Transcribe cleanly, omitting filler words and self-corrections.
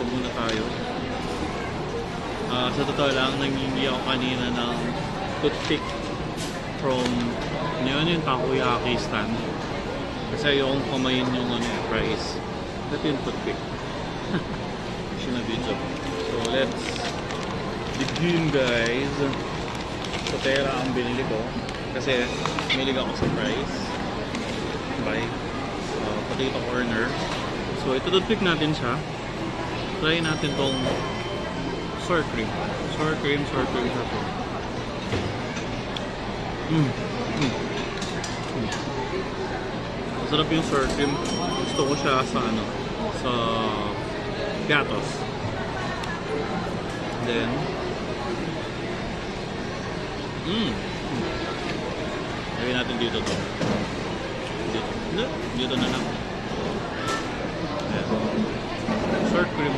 dito muna tayo. Sa totoo lang, nangingi ako kanina ng toothpick from yung takoyaki stand. Kasi ayokong kamayin yung price. Ito yung toothpick. Siya na video. So let's begin, guys. So pera ang binili ko. Kasi milig ako sa price. By potato corner. So ito toothpick natin siya. Try natin tong sour cream. Sour cream siya to. Masarap yung sour cream. Gusto ko siya sa sa gatos. Then lagyan natin dito to. Dito na lang. Ayan. Sour cream.